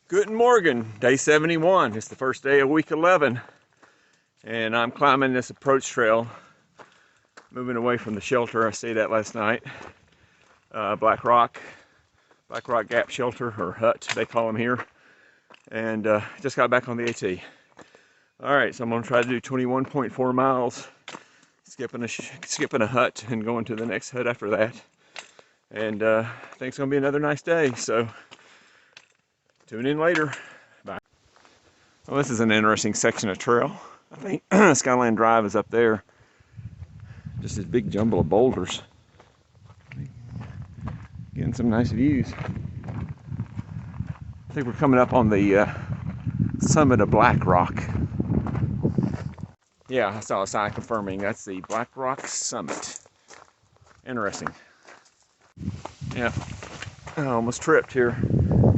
Guten Morgen, day 71. It's the first day of week 11, and I'm climbing this approach trail, moving away from the shelter. I stayed at last night, Blackrock Gap Shelter, or Hut, they call them here, and just got back on the AT. All right, so I'm gonna try to do 21.4 miles, skipping a hut and going to the next hut after that, and I think it's gonna be another nice day. So tune in later. Bye. Well, this is an interesting section of trail. I think Skyline Drive is up there. Just this big jumble of boulders. Getting some nice views. I think we're coming up on the summit of Blackrock. Yeah, I saw a sign confirming that's the Blackrock summit. Interesting. Yeah, I almost tripped here.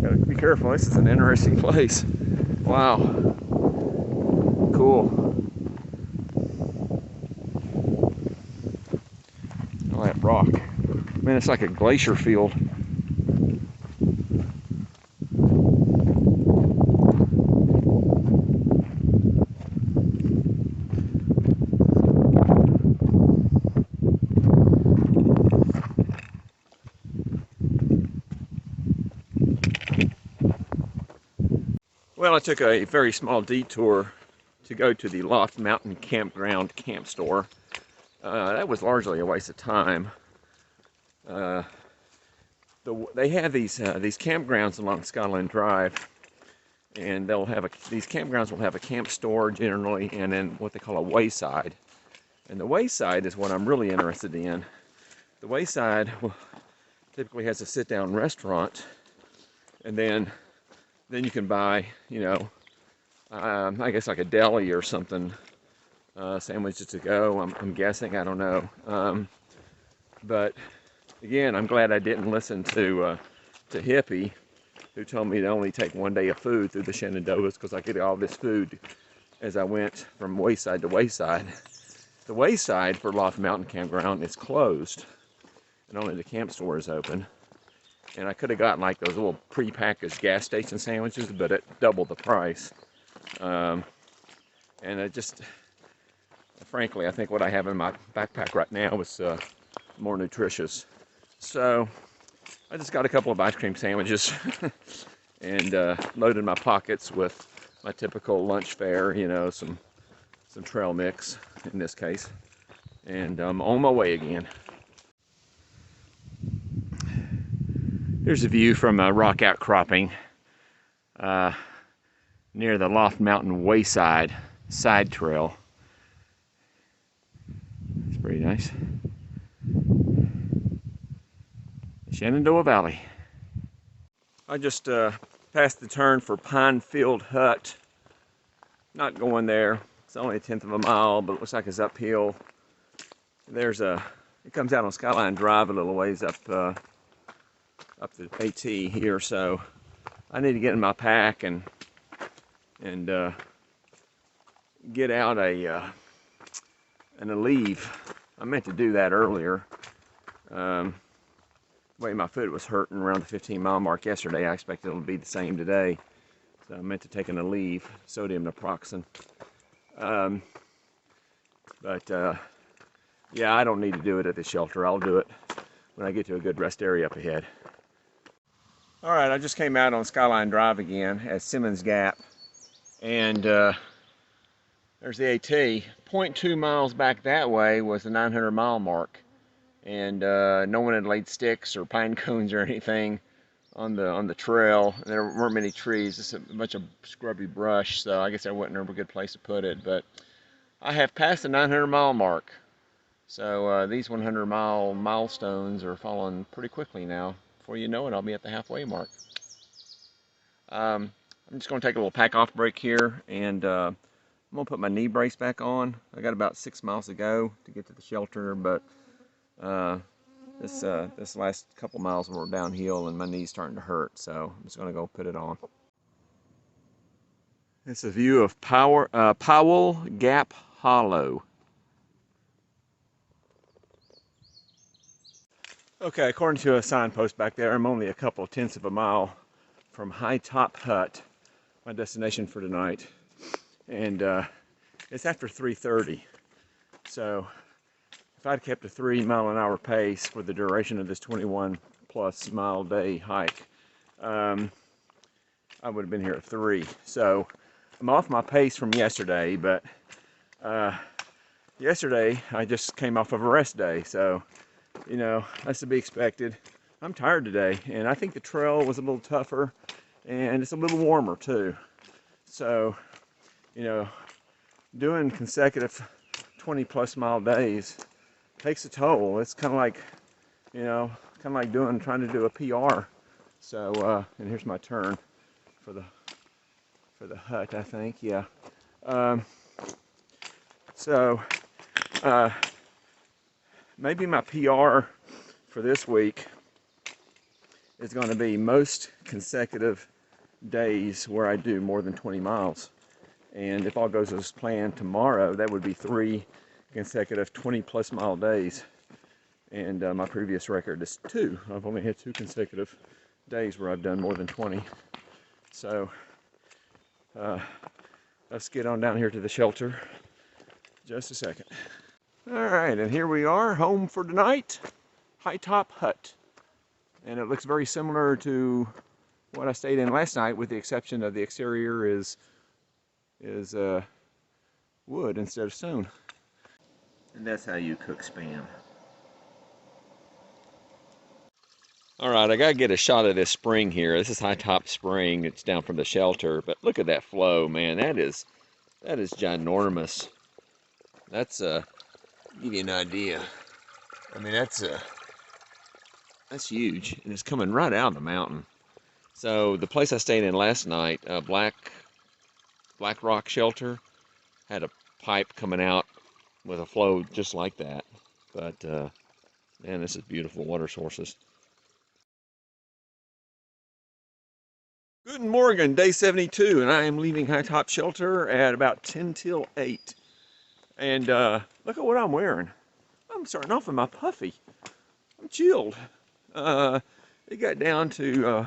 Gotta be careful, this is an interesting place. Wow. Cool. All that rock. Man, it's like a glacier field. Well, I took a very small detour to go to the Loft Mountain Campground camp store. That was largely a waste of time. They have these campgrounds along Skyline Drive, and these campgrounds will have a camp store generally, and then what they call a wayside. And the wayside is what I'm really interested in. The wayside typically has a sit-down restaurant, and then you can buy, I guess like a deli or something, sandwiches to go. I'm guessing, I don't know. But again, I'm glad I didn't listen to Hippie, who told me to only take one day of food through the Shenandoahs, because I get all this food as I went from wayside to wayside. The wayside for Loft Mountain Campground is closed, and only the camp store is open. And I could have gotten like those little pre-packaged gas station sandwiches, but at double the price. And it just, frankly, I think what I have in my backpack right now is more nutritious. So I just got a couple of ice cream sandwiches and loaded my pockets with my typical lunch fare, some trail mix in this case. And I'm on my way again. Here's a view from a rock outcropping near the Loft Mountain Wayside side trail. It's pretty nice. Shenandoah Valley. I just passed the turn for Pinefield Hut. Not going there. It's only 1/10 of a mile, but it looks like it's uphill. It comes out on Skyline Drive a little ways up the AT here, so I need to get in my pack and get out a leave. I meant to do that earlier. The way my foot was hurting around the 15-mile mark yesterday, I expect it'll be the same today. So I meant to take a leave, sodium naproxen. Yeah, I don't need to do it at the shelter. I'll do it when I get to a good rest area up ahead. All right, I just came out on Skyline Drive again at Simmons Gap, and there's the AT. 0.2 miles back that way was the 900-mile mark, and no one had laid sticks or pine cones or anything on the trail. There weren't many trees, just a bunch of scrubby brush, so I guess there wasn't a good place to put it. But I have passed the 900-mile mark, so these 100-mile milestones are falling pretty quickly now. Before you know it, I'll be at the halfway mark. I'm just going to take a little pack off break here, and I'm going to put my knee brace back on. I got about 6 miles to go to get to the shelter, but this last couple miles were downhill and my knee's starting to hurt, so I'm just going to go put it on. It's a view of Powell Gap Hollow. Okay, according to a signpost back there, I'm only a couple of tenths of a mile from Hightop Hut, my destination for tonight. And it's after 3:30. So if I'd kept a 3-mile-an-hour pace for the duration of this 21+ mile day hike, I would have been here at 3. So I'm off my pace from yesterday, but yesterday I just came off of a rest day, so you know, that's to be expected. I'm tired today, and I think the trail was a little tougher, and it's a little warmer too. So, you know, doing consecutive 20+ mile days takes a toll. It's kind of like, you know, trying to do a PR. So, and here's my turn for the hut, I think. Yeah. Maybe my PR for this week is going to be most consecutive days where I do more than 20 miles. And if all goes as planned tomorrow, that would be 3 consecutive 20+ mile days. And my previous record is 2. I've only had 2 consecutive days where I've done more than 20. So let's get on down here to the shelter. Just a second. All right, and here we are, home for tonight, Hightop Hut. And it looks very similar to what I stayed in last night, with the exception of the exterior is wood instead of stone. And that's how you cook Spam. All right, I gotta get a shot of this spring here. This is Hightop Spring. It's down from the shelter, but look at that flow, man. That is ginormous. That's give you an idea. I mean, that's huge, and it's coming right out of the mountain. So the place I stayed in last night, Blackrock Shelter, had a pipe coming out with a flow just like that. But man, this is beautiful water sources. Good morning, day 72, and I am leaving Hightop Shelter at about 10 till 8. And look at what I'm wearing. I'm starting off with my puffy. I'm chilled. It got down to,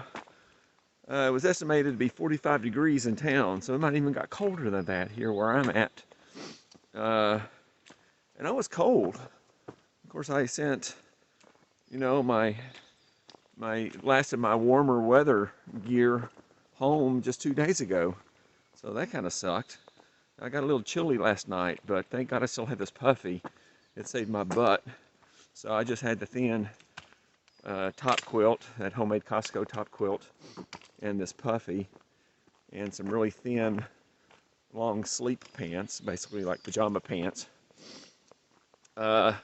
it was estimated to be 45 degrees in town, so it might even got colder than that here where I'm at. And I was cold. Of course, I sent, you know, my last of my warmer weather gear home just 2 days ago. So that kind of sucked. I got a little chilly last night, but thank God I still had this puffy. It saved my butt. So I just had the thin top quilt, that homemade Costco top quilt, and this puffy, and some really thin, long sleep pants, basically like pajama pants. And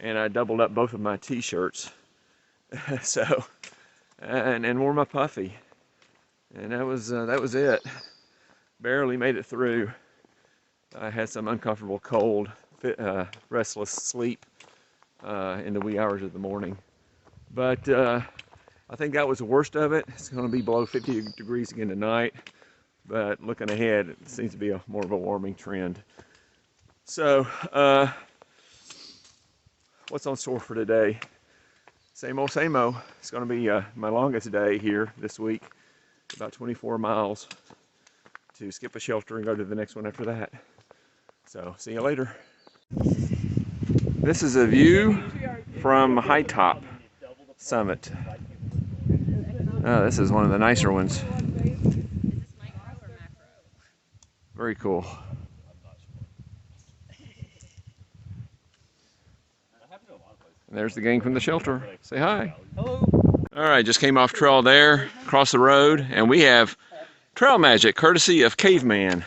I doubled up both of my t-shirts. So, and wore my puffy. And that was it. Barely made it through. I had some uncomfortable cold, restless sleep in the wee hours of the morning. But I think that was the worst of it. It's going to be below 50 degrees again tonight. But looking ahead, it seems to be more of a warming trend. So, what's on store for today? Same old, same old. It's going to be my longest day here this week. About 24 miles to skip a shelter and go to the next one after that. So, see you later. This is a view from Hightop Summit. Oh, this is one of the nicer ones. Very cool. And there's the gang from the shelter. Say hi. Hello. All right, just came off trail there, across the road, and we have trail magic, courtesy of Caveman.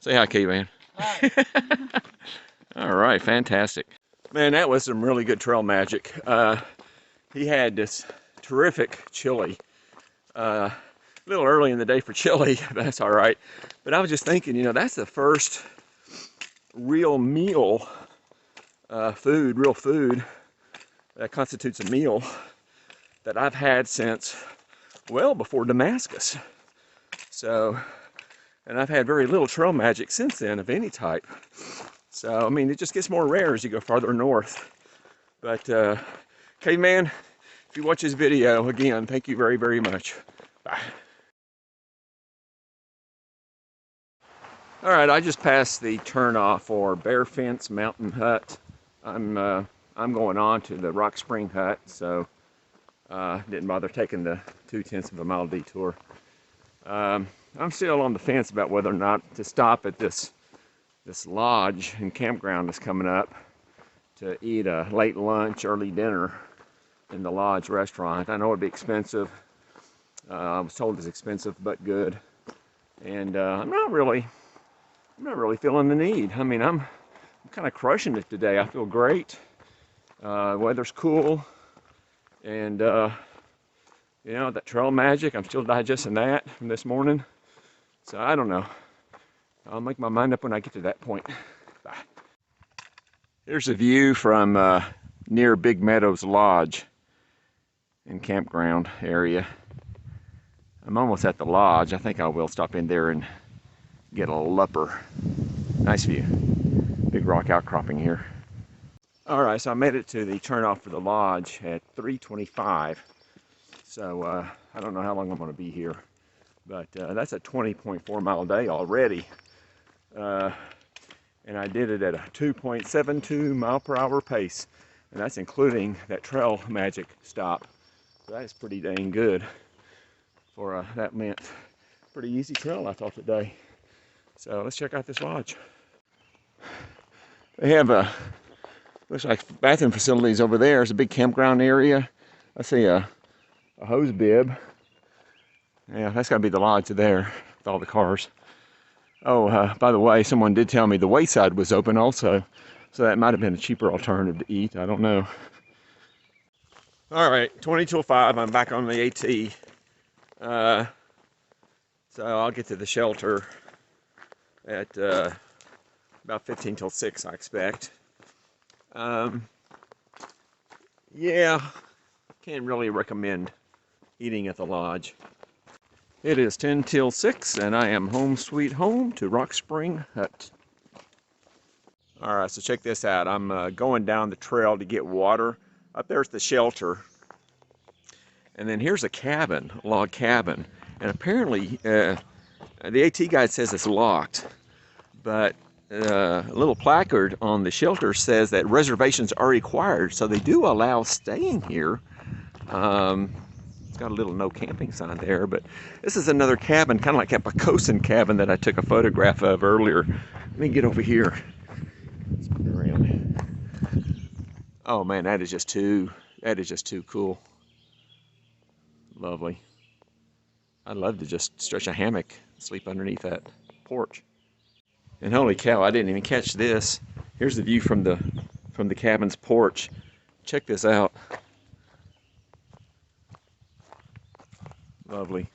Say hi, Caveman. Hi. All right, fantastic. Man, that was some really good trail magic. He had this terrific chili. A little early in the day for chili, but that's all right. But I was just thinking, you know, that's the first real meal, real food that constitutes a meal that I've had since well before Damascus. So, and I've had very little trail magic since then of any type. So, I mean, it just gets more rare as you go farther north. But, Caveman, if you watch this video, again, thank you very, very much. Bye. All right, I just passed the turnoff for Bear Fence Mountain Hut. I'm going on to the Rock Spring Hut, so didn't bother taking the 2/10 of a mile detour. I'm still on the fence about whether or not to stop at this lodge and campground that's coming up to eat a late lunch, early dinner in the lodge restaurant. I know it'd be expensive. I was told it's expensive but good, and I'm not really feeling the need. I mean, I'm kind of crushing it today. I feel great. Weather's cool, and you know, that trail magic, I'm still digesting that from this morning. So I don't know. I'll make my mind up when I get to that point. Bye. Here's a view from near Big Meadows Lodge and campground area. I'm almost at the lodge. I think I will stop in there and get a lupper. Nice view. Big rock outcropping here. All right, so I made it to the turnoff for the lodge at 3:25. So I don't know how long I'm going to be here, but that's a 20.4 mile day already. And I did it at a 2.72 mile per hour pace, and that's including that trail magic stop. So that is pretty dang good for that meant pretty easy trail I thought today. So let's check out this lodge. They have looks like bathroom facilities over there. There's a big campground area. I see a hose bib. Yeah, that's gotta be the lodge there with all the cars. Oh, by the way, someone did tell me the wayside was open also, so that might have been a cheaper alternative to eat. I don't know. All right, 20 till 5. I'm back on the AT. So I'll get to the shelter at about 15 till 6, I expect. Yeah, can't really recommend eating at the lodge. It is 10 till 6, and I am home sweet home to Rock Spring Hut. All right, so check this out. I'm going down the trail to get water. Up there's the shelter. And then here's a cabin, a log cabin. And apparently, the AT guide says it's locked. But a little placard on the shelter says that reservations are required. So they do allow staying here. It's got a little no camping sign there, but this is another cabin, kind of like that Pocosin cabin that I took a photograph of earlier. Let me get over here. Spin around. Oh man, that is just too cool. Lovely. I'd love to just stretch a hammock, sleep underneath that porch. And holy cow, I didn't even catch this. Here's the view from the cabin's porch. Check this out. Lovely.